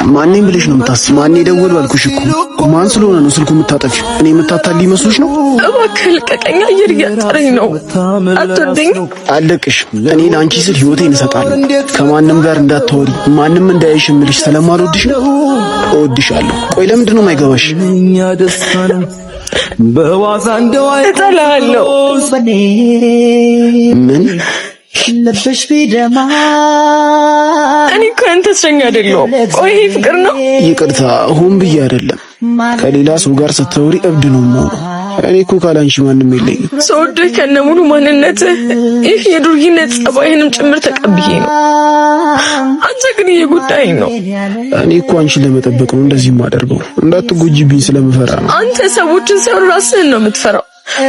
ማንንም ብለሽ ነው የምታስብ? ማን የደወለው አልኩሽ እኮ። ማን ስለሆነ ነው ስልኩ የምታጠፊው? እኔ የምታታልይ መስሎሽ ነው? እባክህ ልቀቀኝ፣ አየር እያጠረኝ ነው። አትወደኝ? አለቅሽ። እኔ ለአንቺ ስል ህይወቴን እሰጣለሁ። ከማንም ጋር እንዳታወሪ፣ ማንም እንዳይሽ የምልሽ ስለማልወድሽ ነው። እወድሻለሁ። ቆይ ለምንድን ነው የማይገባሽ? በዋዛ እንደው እጠላለሁ። ምን ልብሽ ቢደማ እኔ እኮ አንተ እስረኛ አይደለሁም። ቆይ ፍቅር ነው? ይቅርታ፣ ሆን ብዬ አይደለም። ከሌላ ሰው ጋር ስትወሪ እብድ ነው የምሆነው። እኔ እኮ ካላንቺ ማንም የለኝም። ሰውድህ ከነሙሉ ማንነትህ ይህ የዱርዬነት ጸባይህንም ጭምር ተቀብዬ ነው። አንተ ግን እየጎዳኸኝ ነው። እኔ እኮ አንቺን ለመጠበቅ ነው እንደዚህ የማደርገው። እንዳትጎጂብኝ ስለምፈራ ነው። አንተ ሰዎችን ሳይሆን ራስህን ነው የምትፈራው።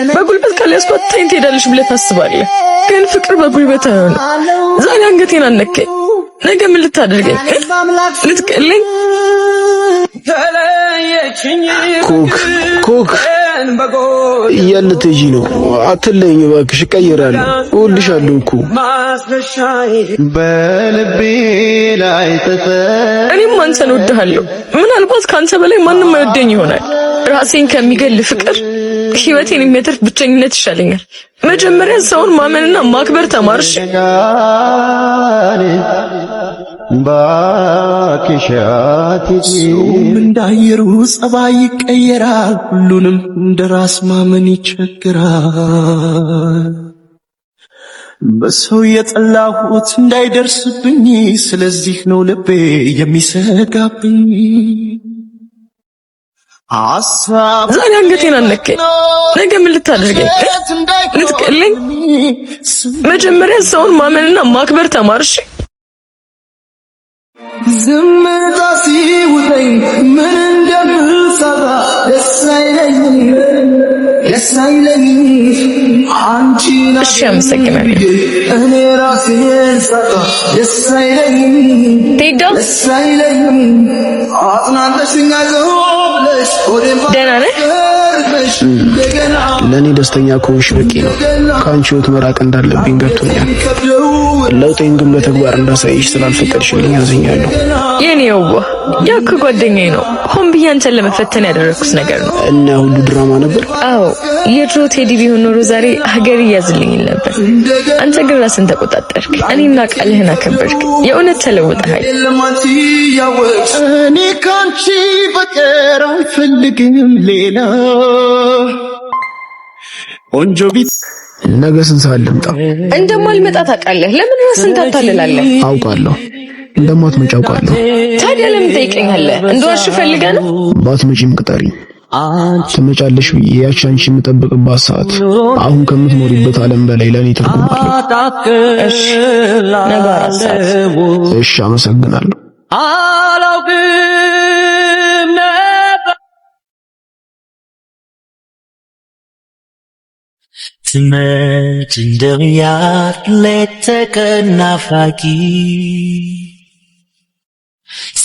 በጉልበት ካልያዝኳት ትተኸኝ ትሄዳለች ብለህ ታስባለህ። ግን ፍቅር በጉልበት አይሆንም። ዛሬ አንገቴን አነከኝ፣ ነገ ምን ልታደርገኝ? ልትቀለኝ? ኮክ እያለትጂ ነው። አትለኝ እባክሽ፣ እቀይራለሁ። እወድሻለሁ እኮ በልቤ ላይ እኔም አንተን እወድሃለሁ። ምናልባት ከአንተ በላይ ማንም አይወደኝ ይሆናል። ራሴን ከሚገል ፍቅር ህይወቴን የሚያተርፍ ብቸኝነት ይሻለኛል። መጀመሪያ ሰውን ማመንና ማክበር ተማርሽ። ባክሻት እንዳየሩ ጸባይ ይቀየራል። ሁሉንም እንደራስ ማመን ይቸግራል። በሰው የጠላሁት እንዳይደርስብኝ፣ ስለዚህ ነው ልቤ የሚሰጋብኝ። ዛሬ አንገቴን አነከኝ፣ ነገ ምን ልታደርገኝ? ልትቀለኝ? መጀመሪያ ሰውን ማመንና ማክበር ተማርሽ። ዝምታ ሲውጠኝ ምን እንደምሰራ ደስ አይለኝም። አንቺን እሺ፣ አመሰግናለሁ። እኔ ራሴን ሳጣ ደስ አይለኝም። ደስ አይለኝም። አጽናንተሽኛል ብለሽ ደህና ነህ? ለእኔ ደስተኛ ከሆንሽ በቂ ነው። ከአንቺ ህይወት መራቅ እንዳለብኝ ገብቶኛል። ለውጤን ግን በተግባር እንዳሳይሽ ስላልፈቀድሽልኝ አዝኛለሁ። የኔ የዋህ ያው ከጓደኛዬ ነው። ሆን ብዬ አንተን ለመፈተን ያደረኩት ነገር ነው። እና ሁሉ ድራማ ነበር? አዎ፣ የድሮ ቴዲ ቢሆን ኖሮ ዛሬ ሀገር እያዝልኝ ነበር። አንተ ግን ራስን ተቆጣጠርክ፣ እኔና ቃልህን አከበርክ። የእውነት ተለውጠሃል። እኔ ካንቺ በቀር አልፈልግም ሌላ ቆንጆ ቢት። ነገ ስንት ሰዓት ልምጣ? እንደማልመጣ ታውቃለህ። ለምን ራስን ታታልላለህ? አውቃለሁ፣ እንደማትመጪ አውቃለሁ። ታዲያ ለምን ጠይቀኛለህ? እንደዋሽ ፈልገህ ነው? ባትመጪም ቅጠሪኝ። ትመጫለሽ ብዬ ያቺ አንቺ የምጠብቅባት ሰዓት አሁን ከምትኖሪበት ዓለም በላይ ለኔ ትርጉም አለው። እሺ፣ ነገ 4 ሰዓት። እሺ፣ አመሰግናለሁ። አላውቅም ነበር ትመጭ እንደሚያር ሌት ተቀን ናፋቂ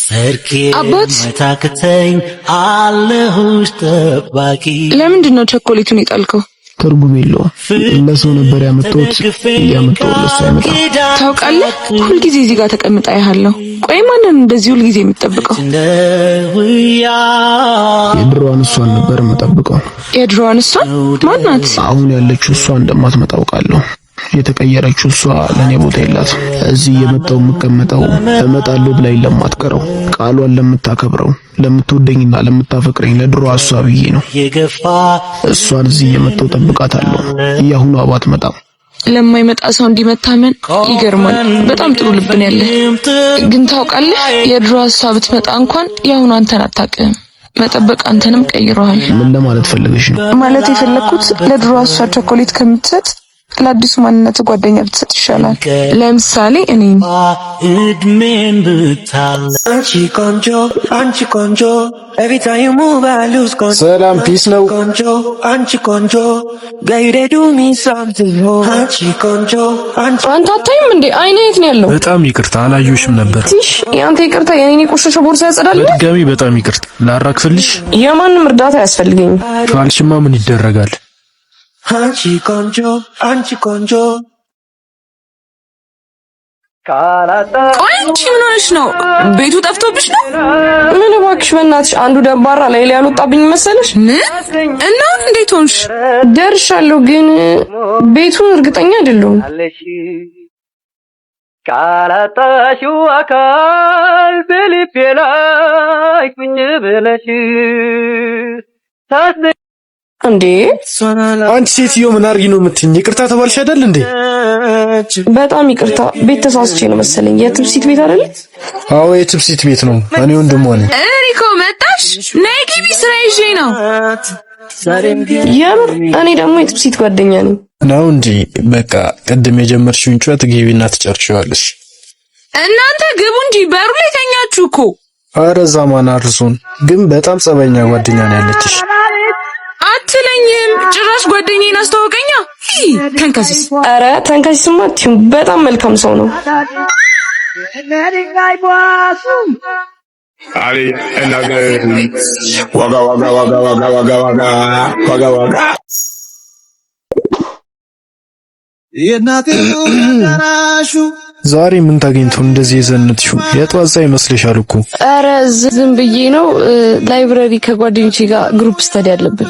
ሰርኬ መታክተኝ አለሁሽ ጠባቂ። ለምንድን ነው ቸኮሌቱን የጣልከው? ትርጉም የለውም። ለሰው ነበር ያመጣሁት፣ ያመጣው ለሱ አይመጣም። ታውቃለህ፣ ሁልጊዜ እዚህ ጋር ተቀምጣ ያያለሁ። ቆይ ማንን እንደዚህ ሁልጊዜ የምትጠብቀው? የድሮዋን እሷን ነበር የምጠብቀው። የድሮዋን እሷን? ማናት? አሁን ያለችው እሷ እንደማትመጣ አውቃለሁ። የተቀየረችው እሷ ለኔ ቦታ የላት። እዚህ የመጣው የምቀመጠው እመጣለሁ ብላኝ ለማትቀረው ቃሏን ለምታከብረው ለምትወደኝና ለምታፈቅረኝ ለድሮ እሷ ብዬ ነው። እሷን እዚህ የመጣው ጠብቃታለሁ። ያሁኑ አትመጣም። ለማይመጣ ሰው እንዲመታመን ይገርማል። በጣም ጥሩ ልብን ያለ። ግን ታውቃለህ፣ የድሮ እሷ ብትመጣ እንኳን ያሁኑ አንተን አታውቅም። መጠበቅ አንተንም ቀይሯል። ምን ለማለት ፈልገሽ ነው? ማለት የፈለኩት ለድሮ እሷ ቸኮሌት ከምትሰጥ ለአዲሱ ማንነት ጓደኛ ብትሰጥ ይሻላል። ለምሳሌ እኔን። እድሜን ብታል አንቺ ቆንጆ every time you move I lose control። ሰላም ፒስ ነው። አንቺ ቆንጆ girl they do me something አንቺ ቆንጆ አንተ አታይም እንዴ? አይኔ የት ነው ያለው? በጣም ይቅርታ አላየሁሽም ነበር። ትሽ ያንተ ይቅርታ የኔን የቆሸሸ ቦርሳ ያጸዳል። በድጋሚ በጣም ይቅርታ። ላራክፍልሽ? የማንም እርዳታ አያስፈልገኝም። ካልሽማ ምን ይደረጋል? አንቺ ቆንጆ ቆይ አንቺ ምን ሆነሽ ነው? ቤቱ ጠፍቶብሽ ነው? ምን እባክሽ በእናትሽ አንዱ ደባራ ላይ ያልወጣብኝ መሰለሽ? እና እንዴት ሆንሽ? ደርሻለሁ፣ ግን ቤቱን እርግጠኛ አይደለሁም። ካላጣሽው አካል በልቤ ላይ ቁጭ ብለሽ እንዴ አንቺ ሴትዮ ምን አርጊ ነው የምትይኝ? ይቅርታ ተባልሽ አይደል እንዴ? በጣም ይቅርታ፣ ቤት ተሳስቼ ነው መሰለኝ። የትብሲት ቤት አይደል? አዎ የትብሲት ቤት ነው። እኔ ወንድሟ ነኝ። እሪኮ መጣሽ? ነይ ግቢ፣ ስራ ይዤ ነው። የምር እኔ ደግሞ የትብሲት ጓደኛ ነኝ። ነው እንጂ በቃ ቅድም የጀመርሽውን ጩኸት ግቢና ትጨርሺዋለሽ። እናንተ ግቡ እንጂ በሩ ላይ ተኛችሁ እኮ። ኧረ ዛማን አርሱን። ግን በጣም ጸባይኛ ጓደኛ ነው ያለችሽ። አትለኝም? ጭራሽ ጓደኛዬን አስተዋወቀኛ። ተንከሲስ። ኧረ ተንከሲስማ አትይም፣ በጣም መልካም ሰው ነው። ዛሬ ምን ታገኝተው እንደዚህ የዘነትሽው? የጧት ፀሐይ ይመስልሻል እኮ። ኧረ ዝም ብዬ ነው። ላይብረሪ ከጓደኞቼ ጋር ግሩፕ ስተዲ አለብን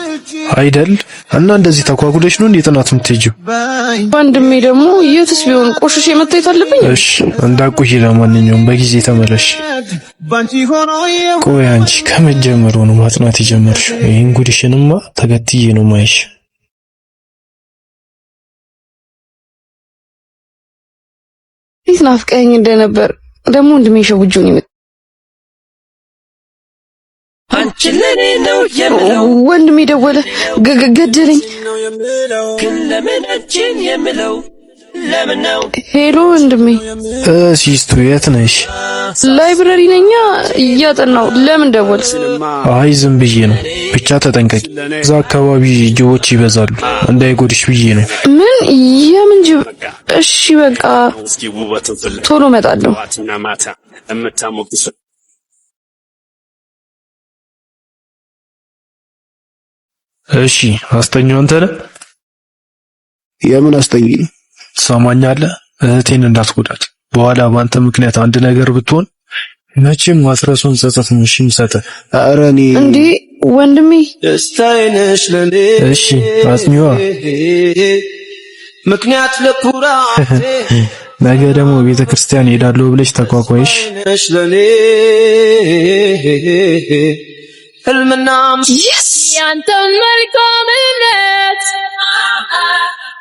አይደል? እና እንደዚህ ተኳኩለሽ ነው እንዴ ጥናት የምትሄጂው? ወንድሜ ደግሞ የትስ ቢሆን ቆሽሽ መታየት አለብኝ። እሺ እንዳቆይ፣ ለማንኛውም በጊዜ ተመለሽ። ቆይ አንቺ ከመጀመሩ ነው ማጥናት የጀመርሽው? ይሄን ጉድሽንማ ተከትዬ ነው ማይሽ። እንዴት ናፍቀኸኝ እንደነበር ደግሞ ወንድሜ ሸውጆኝ ነው። አንቺ ለኔ ነው የምለው ወንድሜ ደወለ፣ ገደለኝ። ሄሎ ወንድሜ። ሲስቱ የት ነሽ? ላይብረሪ ነኛ፣ እያጠናው። ለምን ደወልክ? አይ ዝም ብዬ ነው። ብቻ ተጠንቀቂ፣ እዛ አካባቢ ጅቦች ይበዛሉ፣ እንዳይጎድሽ ብዬ ነው። ምን? የምን ጅብ? እሺ በቃ ቶሎ እመጣለሁ። እሺ አስተኛው። አንተ ነህ? የምን አስተኝ? ትሰማኛለህ? እህቴን እንዳትጎዳት። በኋላ ባንተ ምክንያት አንድ ነገር ብትሆን መቼም ማስረሱን ጸጸት ነው የሚሰጥህ። ኧረ እኔ እንዴ ወንድሜ። ደስታዬነሽ ለኔ። እሺ አጽኚዋ። ምክንያት ለኩራት ነገ ደግሞ ቤተክርስቲያን ሄዳለሁ ብለሽ ተቋቋይሽ። ለኔ ህልምና ያንተን መልካምነት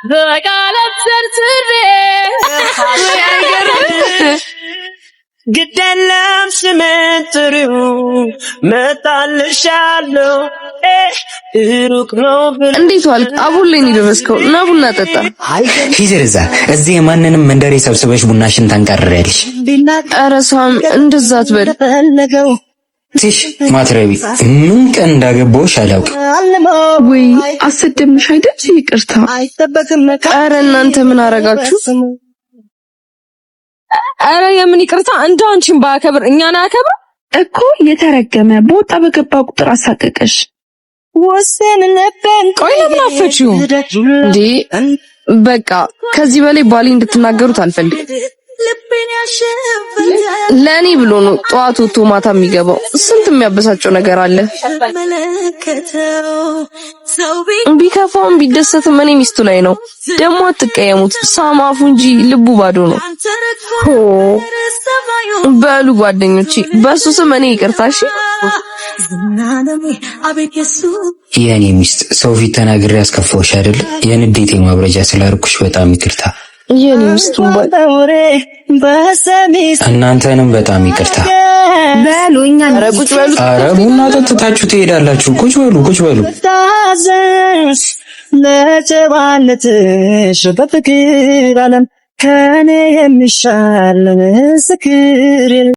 በቃላት ዘርዝሬ ግደለም ስሜን ጥሪው መጣልሻለሁ ሩቅ ነው። እንዴት ዋልክ? አቡሌን ይደረስከው እና ቡና ጠጣ። ሂዘርዛ እዚህ የማንንም መንደሬ ሰብስበሽ ቡናሽን ታንቀርሪያለሽ። ኧረ ሳም እንደዛ አትበል። ትሽ ማትረቢ ምን ቀን እንዳገባሁሽ አላውቅም። ወይ አሰደምሽ አይደል? ይቅርታ። ኧረ እናንተ ምን አረጋችሁ? ኧረ የምን ይቅርታ? እንደው አንቺን ባከብር እኛን አከብር እኮ። የተረገመ በወጣ በገባ ቁጥር አሳቀቀሽ። ቆይ ለምን አፈችው እንዴ? በቃ ከዚህ በላይ ባሌ እንድትናገሩት አልፈልግም። ለኔ ብሎ ነው ጠዋት ወጥቶ ማታ የሚገባው። ስንት የሚያበሳጨው ነገር አለ። ቢከፋውም ቢደሰትም እኔ ሚስቱ ላይ ነው። ደግሞ አትቀየሙት፣ ሳማፉ እንጂ ልቡ ባዶ ነው። በሉ ጓደኞቼ፣ በሱ ስም እኔ ይቅርታሽ። የኔ ሚስት ሰው ፊት ተናግሬ ያስከፋውሽ አይደል? የንዴቴ ማብረጃ ስላርኩሽ በጣም ይቅርታ። የኔ ሚስት እናንተንም በጣም ይቅርታ። በሉኛ ቁጭ በሉ። ኧረ ቡና ጠጥታችሁ ትሄዳላችሁ። ቁጭ በሉ ቁጭ በሉ። ለጨዋነትሽ በፍቅር ዓለም ከኔ የሚሻል ምስክር